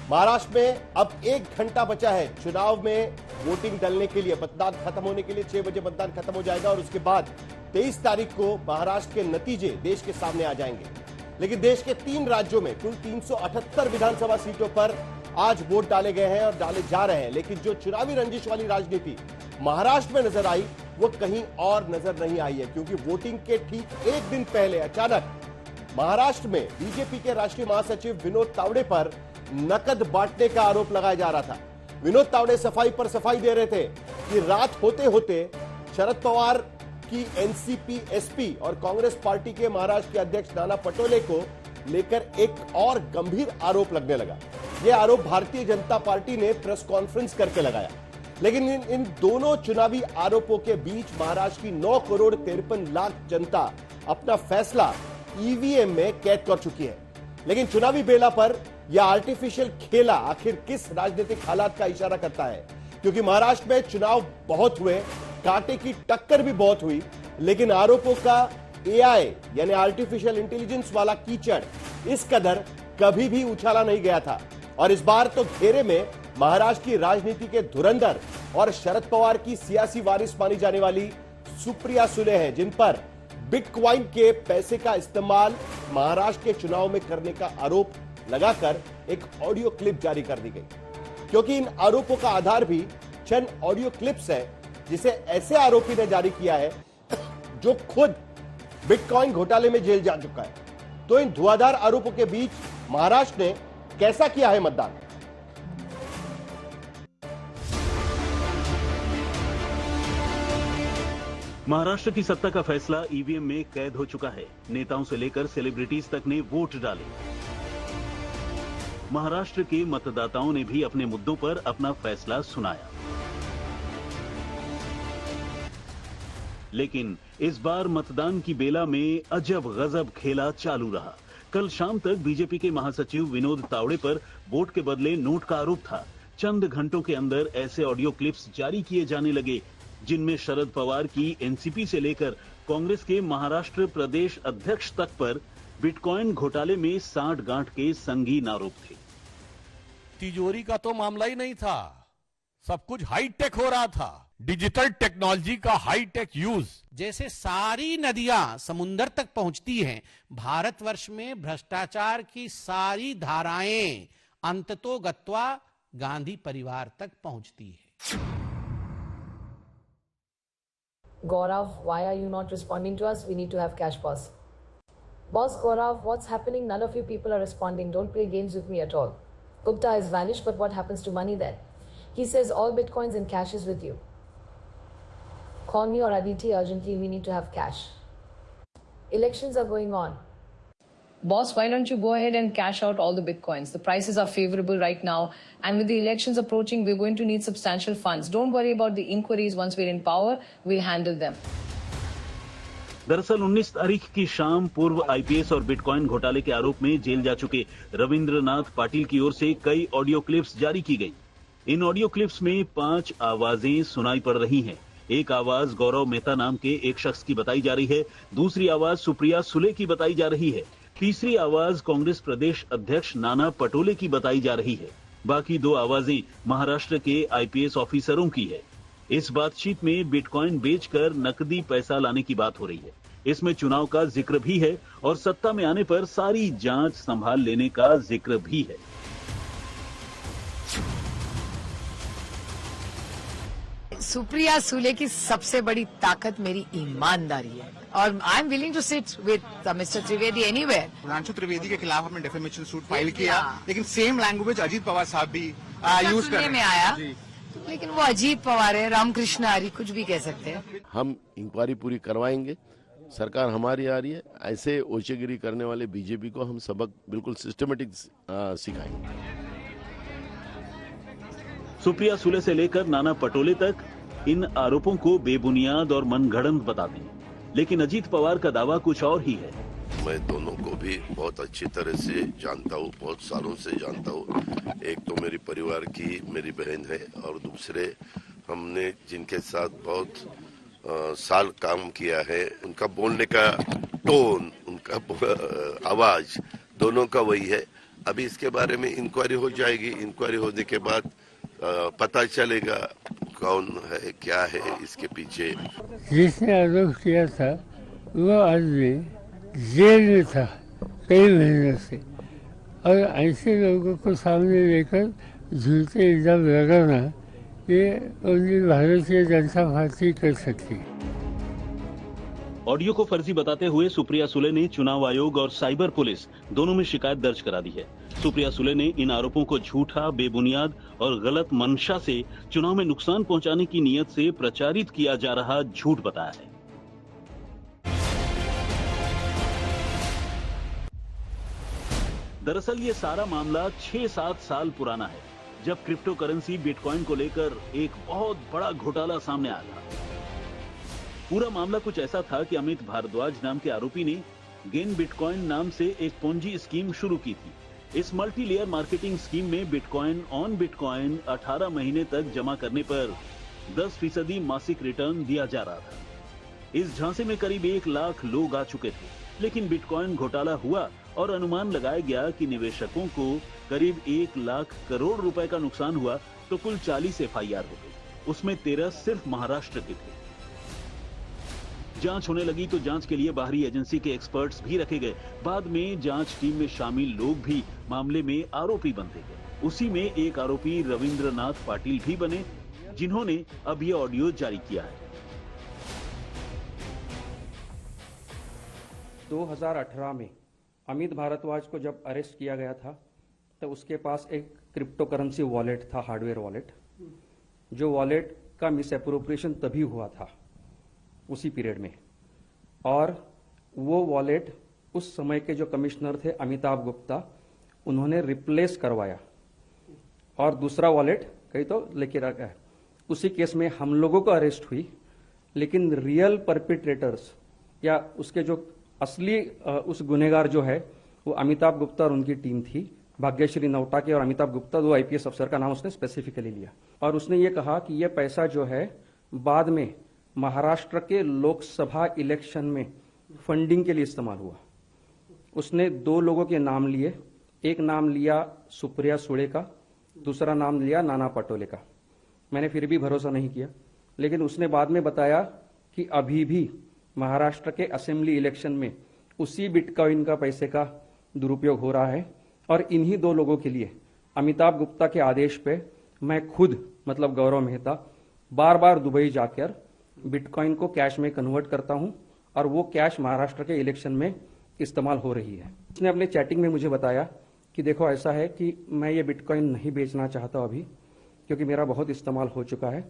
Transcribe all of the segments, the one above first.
महाराष्ट्र में अब 1 घंटा बचा है चुनाव में वोटिंग डलने के लिए। मतदान खत्म होने के लिए 6 बजे मतदान खत्म हो जाएगा और उसके बाद 23 तारीख को महाराष्ट्र के नतीजे देश के सामने आ जाएंगे। लेकिन देश के 3 राज्यों में कुल 378 विधानसभा सीटों पर आज वोट डाले गए हैं और डाले जा रहे हैं। लेकिन जो चुनावी रंजिश वाली राजनीति महाराष्ट्र में नजर आई वो कहीं और नजर नहीं आई है, क्योंकि वोटिंग के ठीक 1 दिन पहले अचानक महाराष्ट्र में बीजेपी के राष्ट्रीय महासचिव विनोद तावड़े पर नकद बांटने का आरोप लगाया जा रहा था। विनोद तावड़े सफाई पर सफाई दे रहे थे कि रात होते होते शरद पवार की एनसीपी एसपी और कांग्रेस पार्टी के महाराष्ट्र के अध्यक्ष नाना पटोले को लेकर एक और गंभीर आरोप लगने लगा। यह आरोप भारतीय जनता पार्टी ने प्रेस कॉन्फ्रेंस करके लगाया। लेकिन इन दोनों चुनावी आरोपों के बीच महाराष्ट्र की 9 करोड़ 53 लाख जनता अपना फैसला ईवीएम में कैद कर चुकी है। लेकिन चुनावी बेला पर यह आर्टिफिशियल खेला आखिर किस राजनीतिक हालात का इशारा करता है? क्योंकि महाराष्ट्र में चुनाव बहुत हुए, कांटे की टक्कर भी बहुत हुई, लेकिन आरोपों का एआई यानी आर्टिफिशियल इंटेलिजेंस वाला कीचड़ इस कदर कभी भी उछाला नहीं गया था। और इस बार तो घेरे में महाराष्ट्र की राजनीति के धुरंधर और शरद पवार की सियासी वारिस मानी जाने वाली सुप्रिया सुले हैं, जिन पर बिटकॉइन के पैसे का इस्तेमाल महाराष्ट्र के चुनाव में करने का आरोप लगाकर एक ऑडियो क्लिप जारी कर दी गई। क्योंकि इन आरोपों का आधार भी चंद ऑडियो क्लिप्स है जिसे ऐसे आरोपी ने जारी किया है जो खुद बिटकॉइन घोटाले में जेल जा चुका है। तो इन धुआंधार आरोपों के बीच महाराष्ट्र ने कैसा किया है मतदान? महाराष्ट्र की सत्ता का फैसला ईवीएम में कैद हो चुका है। नेताओं से लेकर सेलिब्रिटीज तक ने वोट डाले। महाराष्ट्र के मतदाताओं ने भी अपने मुद्दों पर अपना फैसला सुनाया। लेकिन इस बार मतदान की बेला में अजब गजब खेला चालू रहा। कल शाम तक बीजेपी के महासचिव विनोद तावड़े पर वोट के बदले नोट का आरोप था। चंद घंटों के अंदर ऐसे ऑडियो क्लिप्स जारी किए जाने लगे जिनमें शरद पवार की एनसीपी से लेकर कांग्रेस के महाराष्ट्र प्रदेश अध्यक्ष तक पर बिटकॉइन घोटाले में साठ गांठ के संगीन आरोप थे। तिजोरी का तो मामला ही नहीं था, सब कुछ हाईटेक हो रहा था, डिजिटल टेक्नोलॉजी का हाईटेक यूज। जैसे सारी नदियां समुंदर तक पहुंचती हैं, भारतवर्ष में भ्रष्टाचार की सारी धाराएं अंततोगत्वा गांधी परिवार तक पहुंचती है। Gaurav, why are you not responding to us? We need to have cash, boss. Boss Gaurav, what's happening? None of you people are responding. Don't play games with me at all. Gupta is vanished, but what happens to money then? He says all bitcoins and cash is with you. Call me or Aditi urgently. We need to have cash. Elections are going on. Boss, why don't you go ahead and cash out all the bitcoins? The prices are favorable right now. And with the elections approaching, we're going to need substantial funds. Don't worry about the inquiries. Once we're in power, we'll handle them. दरअसल 19 तारीख की शाम पूर्व IPS और bitcoin घोटाले के आरोप में जेल जा चुके रविंद्रनाथ पाटिल की ओर से कई ऑडियो क्लिप्स जारी की गई। इन ऑडियो क्लिप्स में 5 आवाजें सुनाई पड़ रही हैं। एक आवाज गौरव मेहता नाम के एक शख्स की बताई जा रही है, दूसरी आवाज सुप्रिया सुले की बताई जा रही है, तीसरी आवाज कांग्रेस प्रदेश अध्यक्ष नाना पटोले की बताई जा रही है। बाकी 2 आवाजें महाराष्ट्र के आईपीएस ऑफिसरों की है। इस बातचीत में बिटकॉइन बेचकर नकदी पैसा लाने की बात हो रही है। इसमें चुनाव का जिक्र भी है और सत्ता में आने पर सारी जांच संभाल लेने का जिक्र भी है। सुप्रिया सुले की सबसे बड़ी ताकत मेरी ईमानदारी है और I am willing to sit with mister Trivedi anywhere. Sudhanshu Trivedi के खिलाफ हमने डेफेमेशन सूट फाइल किया, लेकिन सेम लैंग्वेज अजीत पवार साहब भी यूज कर रहे हैं। में आया, लेकिन वो अजीत पवार है, रामकृष्ण आर्य, कुछ भी कह सकते हैं। हम इंक्वायरी पूरी करवाएंगे, सरकार हमारी आ रही है। ऐसे ओचेगिरी करने वाले बीजेपी को हम सबक बिल्कुल सिस्टमेटिक सिखाएंगे। सुप्रिया सुले से लेकर नाना पटोले तक इन आरोपों को बेबुनियाद और मनगढ़ंत बताते हैं, लेकिन अजीत पवार का दावा कुछ और ही है। मैं दोनों को भी बहुत अच्छी तरह से जानता हूँ, बहुत सालों से जानता हूँ। एक तो मेरी परिवार की मेरी बहन है और दूसरे हमने जिनके साथ बहुत साल काम किया है, उनका बोलने का टोन, उनका आवाज, दोनों का वही है। अभी इसके बारे में इंक्वायरी हो जाएगी। इंक्वायरी होने के बाद पता चलेगा कौन है, क्या है इसके पीछे। जिसने आरोप किया था वो आदमी जेल में था कई महीनों से, और ऐसे लोगों को सामने लेकर झूठे इल्जाम लगाना ये उनकी भारतीय जनता पार्टी कर सकती है। ऑडियो को फर्जी बताते हुए सुप्रिया सुले ने चुनाव आयोग और साइबर पुलिस दोनों में शिकायत दर्ज करा दी है। सुप्रिया सुले ने इन आरोपों को झूठा, बेबुनियाद और गलत मंशा से चुनाव में नुकसान पहुंचाने की नीयत से प्रचारित किया जा रहा झूठ बताया है। दरअसल ये सारा मामला 6-7 साल पुराना है, जब क्रिप्टो करेंसी बिटकॉइन को लेकर एक बहुत बड़ा घोटाला सामने आया था। पूरा मामला कुछ ऐसा था कि अमित भारद्वाज नाम के आरोपी ने गेन बिटकॉइन नाम से एक पोंजी स्कीम शुरू की थी। इस मल्टी लेयर मार्केटिंग स्कीम में बिटकॉइन ऑन बिटकॉइन 18 महीने तक जमा करने पर 10% मासिक रिटर्न दिया जा रहा था। इस झांसे में करीब 1 लाख लोग आ चुके थे, लेकिन बिटकॉइन घोटाला हुआ और अनुमान लगाया गया कि निवेशकों को करीब 1 लाख करोड़ रुपए का नुकसान हुआ, तो कुल 40 FIR हो गई। उसमें 13 सिर्फ महाराष्ट्र के थे। जांच होने लगी तो जांच के लिए बाहरी एजेंसी के एक्सपर्ट्स भी रखे गए। बाद में जांच टीम में शामिल लोग भी मामले में आरोपी बनते गए। उसी में एक आरोपी रविंद्रनाथ पाटिल भी बने, जिन्होंने अब ये ऑडियो जारी किया है। 2018 में अमित भारद्वाज को जब अरेस्ट किया गया था तो उसके पास एक क्रिप्टो करेंसी वॉलेट था, हार्डवेयर वॉलेट, जो वॉलेट का मिस एप्रोप्रिएशन तभी हुआ था उसी पीरियड में, और वो वॉलेट उस समय के जो कमिश्नर थे अमिताभ गुप्ता, उन्होंने रिप्लेस करवाया और दूसरा वॉलेट कहीं तो लेके रखा है। उसी केस में हम लोगों को अरेस्ट हुई, लेकिन रियल परपिट्रेटर्स या उसके जो असली उस गुनहगार जो है वो अमिताभ गुप्ता और उनकी टीम थी। भाग्यश्री नौटाके और अमिताभ गुप्ता, 2 IPS अफसर का नाम उसने स्पेसिफिकली लिया, और उसने ये कहा कि ये पैसा जो है बाद में महाराष्ट्र के लोकसभा इलेक्शन में फंडिंग के लिए इस्तेमाल हुआ। उसने 2 लोगों के नाम लिए, एक नाम लिया सुप्रिया सुले का, दूसरा नाम लिया नाना पटोले का। मैंने फिर भी भरोसा नहीं किया, लेकिन उसने बाद में बताया कि अभी भी महाराष्ट्र के असेंबली इलेक्शन में उसी बिटकॉइन का पैसे का दुरुपयोग हो रहा है, और इन्हीं 2 लोगों के लिए अमिताभ गुप्ता के आदेश पे मैं खुद, मतलब गौरव मेहता, बार बार दुबई जाकर बिटकॉइन को कैश में कन्वर्ट करता हूं, और वो कैश महाराष्ट्र के इलेक्शन में इस्तेमाल हो रही है। उसने अपने चैटिंग में मुझे बताया कि देखो ऐसा है कि मैं ये बिटकॉइन नहीं बेचना चाहता अभी, क्योंकि मेरा बहुत इस्तेमाल हो चुका है।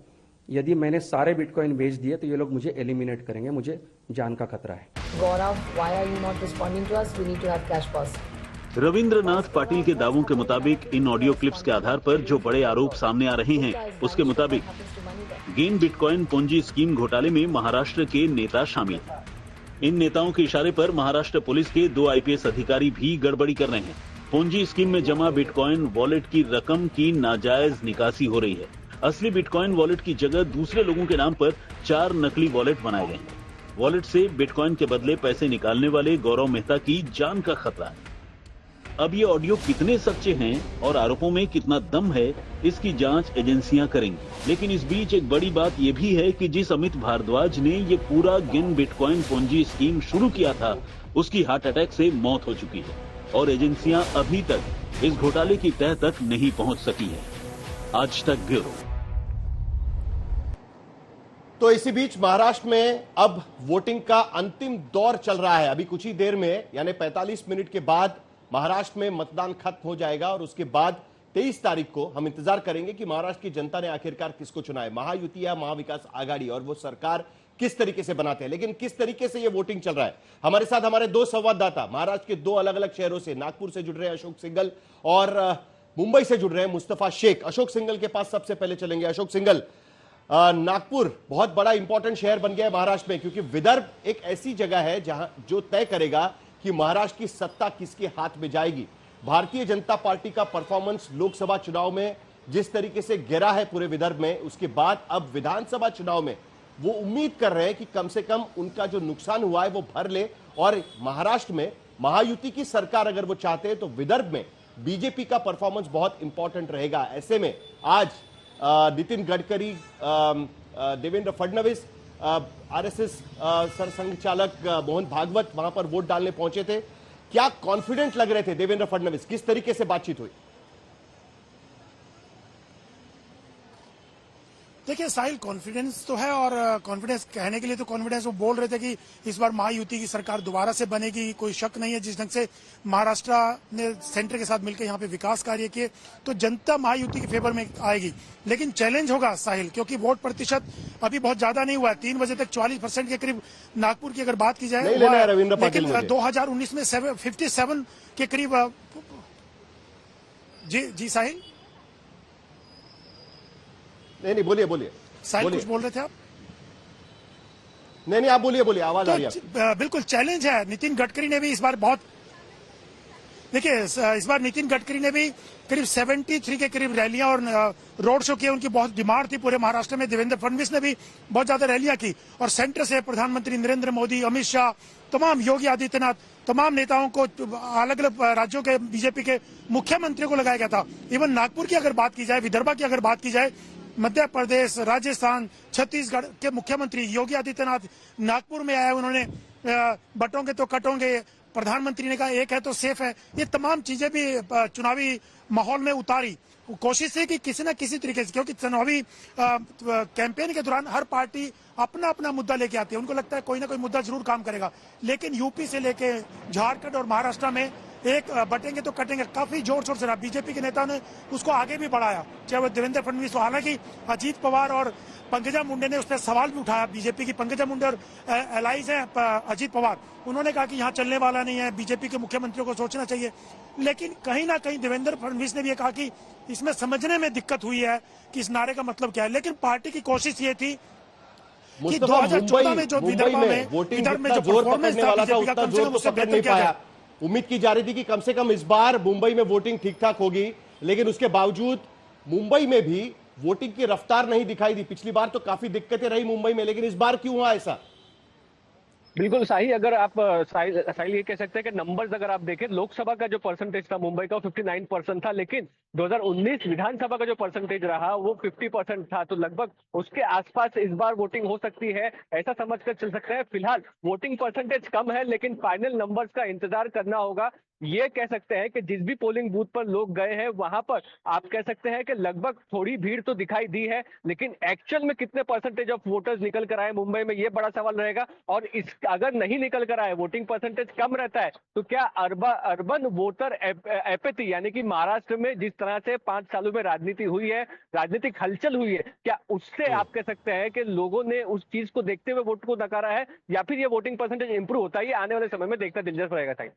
यदि मैंने सारे बिटकॉइन बेच दिए तो ये लोग मुझे एलिमिनेट करेंगे, मुझे जान का खतरा है। Gaurav, why are you not responding to us? We need to have cash pass. Rabindranath Patil के दावों के मुताबिक इन ऑडियो क्लिप्स के आधार पर जो बड़े आरोप सामने आ रहे हैं, उसके मुताबिक गेन बिटकॉइन पोंजी स्कीम घोटाले में महाराष्ट्र के नेता शामिल हैं। इन नेताओं के इशारे पर महाराष्ट्र पुलिस के 2 IPS अधिकारी भी गड़बड़ी कर रहे हैं। पोंजी स्कीम में जमा बिटकॉइन वॉलेट की रकम की नाजायज निकासी हो रही है। असली बिटकॉइन वॉलेट की जगह दूसरे लोगों के नाम पर 4 नकली वॉलेट बनाए गए हैं। वॉलेट से बिटकॉइन के बदले पैसे निकालने वाले गौरव मेहता की जान का खतरा है। अब ये ऑडियो कितने सच्चे हैं और आरोपों में कितना दम है, इसकी जांच एजेंसियां करेंगी। लेकिन इस बीच एक बड़ी बात यह भी है कि जिस अमित भारद्वाज ने ये पूरा गेन बिटकॉइन पोंजी स्कीम शुरू किया था, उसकी हार्ट अटैक से मौत हो चुकी है और एजेंसियां अभी तक इस घोटाले की तह तक नहीं पहुंच सकी है। आज तक ब्यूरो। तो इसी बीच महाराष्ट्र में अब वोटिंग का अंतिम दौर चल रहा है। अभी कुछ ही देर में, यानी 45 मिनट के बाद महाराष्ट्र में मतदान खत्म हो जाएगा और उसके बाद 23 तारीख को हम इंतजार करेंगे कि महाराष्ट्र की जनता ने आखिरकार किसको चुना है, महायुति या महाविकास आघाड़ी, और वो सरकार किस तरीके से बनाते हैं। लेकिन किस तरीके से ये वोटिंग चल रहा है, हमारे साथ हमारे 2 संवाददाता महाराष्ट्र के 2 अलग अलग शहरों से, नागपुर से जुड़ रहे हैं अशोक सिंघल और मुंबई से जुड़ रहे हैं मुस्तफा शेख। अशोक सिंघल के पास सबसे पहले चलेंगे। अशोक सिंघल, नागपुर बहुत बड़ा इंपॉर्टेंट शहर बन गया है महाराष्ट्र में, क्योंकि विदर्भ एक ऐसी जगह है जहां जो तय करेगा कि महाराष्ट्र की सत्ता किसके हाथ में जाएगी। भारतीय जनता पार्टी का परफॉर्मेंस लोकसभा चुनाव में जिस तरीके से गिरा है पूरे विदर्भ में, उसके बाद अब विधानसभा चुनाव में वो उम्मीद कर रहे हैं कि कम से कम उनका जो नुकसान हुआ है वो भर ले, और महाराष्ट्र में महायुति की सरकार अगर वो चाहते हैं तो विदर्भ में बीजेपी का परफॉर्मेंस बहुत इंपॉर्टेंट रहेगा। ऐसे में आज नितिन गडकरी, देवेंद्र फडणवीस, आरएसएस सरसंघ चालक मोहन भागवत वहां पर वोट डालने पहुंचे थे। क्या कॉन्फिडेंट लग रहे थे देवेंद्र फडणवीस? किस तरीके से बातचीत हुई? देखिए साहिल, कॉन्फिडेंस तो है, और कॉन्फिडेंस कहने के लिए तो कॉन्फिडेंस वो बोल रहे थे कि इस बार महायुति की सरकार दोबारा से बनेगी। कोई शक नहीं है, जिस ढंग से महाराष्ट्र ने सेंटर के साथ मिलकर यहाँ पे विकास कार्य किए तो जनता महायुति के फेवर में आएगी। लेकिन चैलेंज होगा साहिल, क्योंकि वोट प्रतिशत अभी बहुत ज्यादा नहीं हुआ है। 3 बजे तक 40% के करीब नागपुर की अगर बात की जाए, लेकिन 2019 में 57 के करीब। जी साहिल, नहीं बोलिए साहिल कुछ बोल रहे थे आप? नहीं आप बोलिए, आवाज आ रही है। बिल्कुल चैलेंज है। नितिन गडकरी ने भी इस बार बहुत, देखिए इस बार नितिन गडकरी ने भी करीब 73 के करीब रैलियां और रोड शो किए। उनकी बहुत डिमांड थी पूरे महाराष्ट्र में। देवेंद्र फडणवीस ने भी बहुत ज्यादा रैलियां की, और सेंटर से प्रधानमंत्री नरेंद्र मोदी, अमित शाह, तमाम योगी आदित्यनाथ, तमाम नेताओं को अलग अलग राज्यों के बीजेपी के मुख्यमंत्रियों को लगाया गया था। इवन नागपुर की अगर बात की जाए, विदर्भ की अगर बात की जाए, मध्य प्रदेश, राजस्थान, छत्तीसगढ़ के मुख्यमंत्री योगी आदित्यनाथ नागपुर में आए। उन्होंने बटोंगे तो कटोंगे, प्रधानमंत्री ने कहा एक है तो सेफ है, ये तमाम चीजें भी चुनावी माहौल में उतारी। कोशिश है कि किसी न किसी तरीके से, क्योंकि चुनावी कैंपेन के दौरान हर पार्टी अपना अपना मुद्दा लेके आती है। उनको लगता है कोई ना कोई मुद्दा जरूर काम करेगा। लेकिन यूपी से लेके झारखंड और महाराष्ट्र में एक बटेंगे तो कटेंगे काफी जोर शोर से रहा। बीजेपी के नेता ने उसको आगे भी बढ़ाया, चाहे वो देवेंद्र फडणवीस हो। हालांकि अजीत पवार और पंकजा मुंडे ने उस पर सवाल भी उठाया। बीजेपी की पंकजा मुंडे और एलाइज है अजीत पवार, उन्होंने कहा कि यहाँ चलने वाला नहीं है, बीजेपी के मुख्यमंत्रियों को सोचना चाहिए। लेकिन कहीं ना कहीं देवेंद्र फडणवीस ने भी कहा कि इसमें समझने में दिक्कत हुई है कि इस नारे का मतलब क्या है। लेकिन पार्टी की कोशिश ये थी कि 2014 में जो विदर्भ में जो परफॉर्मेंस था बीजेपी का, कम से कम उससे बेहतर किया जाए। उम्मीद की जा रही थी कि कम से कम इस बार मुंबई में वोटिंग ठीक ठाक होगी, लेकिन उसके बावजूद मुंबई में भी वोटिंग की रफ्तार नहीं दिखाई दी। पिछली बार तो काफी दिक्कतें रही मुंबई में, लेकिन इस बार क्यों हुआ ऐसा? बिल्कुल साही, अगर आप साहिल ये कह सकते हैं कि नंबर्स अगर आप देखें, लोकसभा का जो परसेंटेज था मुंबई का 59% था, लेकिन 2019 विधानसभा का जो परसेंटेज रहा वो 50% था। तो लगभग उसके आसपास इस बार वोटिंग हो सकती है, ऐसा समझकर चल सकते हैं। फिलहाल वोटिंग परसेंटेज कम है, लेकिन फाइनल नंबर्स का इंतजार करना होगा। ये कह सकते हैं कि जिस भी पोलिंग बूथ पर लोग गए हैं वहां पर आप कह सकते हैं कि लगभग थोड़ी भीड़ तो दिखाई दी है, लेकिन एक्चुअल में कितने परसेंटेज ऑफ वोटर्स निकल कर आए मुंबई में, ये बड़ा सवाल रहेगा। और इस अगर नहीं निकल कर आए, वोटिंग परसेंटेज कम रहता है, तो क्या अर्बन वोटर एपैथी, यानी कि महाराष्ट्र में जिस तरह से 5 सालों में राजनीति हुई है, राजनीतिक हलचल हुई है, क्या उससे आप कह सकते हैं कि लोगों ने उस चीज को देखते हुए वोट को नकारा है, या फिर ये वोटिंग परसेंटेज इंप्रूव होता है? ये आने वाले समय में देखना दिलचस्प रहेगा। साइड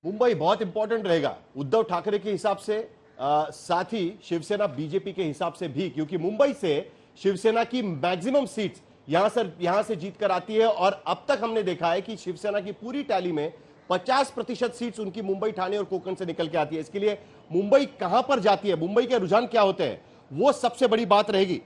मुंबई बहुत इंपॉर्टेंट रहेगा उद्धव ठाकरे के हिसाब से, साथ ही शिवसेना बीजेपी के हिसाब से भी, क्योंकि मुंबई से शिवसेना की मैक्सिमम सीट्स यहां से जीतकर आती है। और अब तक हमने देखा है कि शिवसेना की पूरी टैली में 50% सीट्स उनकी मुंबई, ठाणे और कोकण से निकल के आती है। इसके लिए मुंबई कहां पर जाती है, मुंबई के रुझान क्या होते हैं, वो सबसे बड़ी बात रहेगी।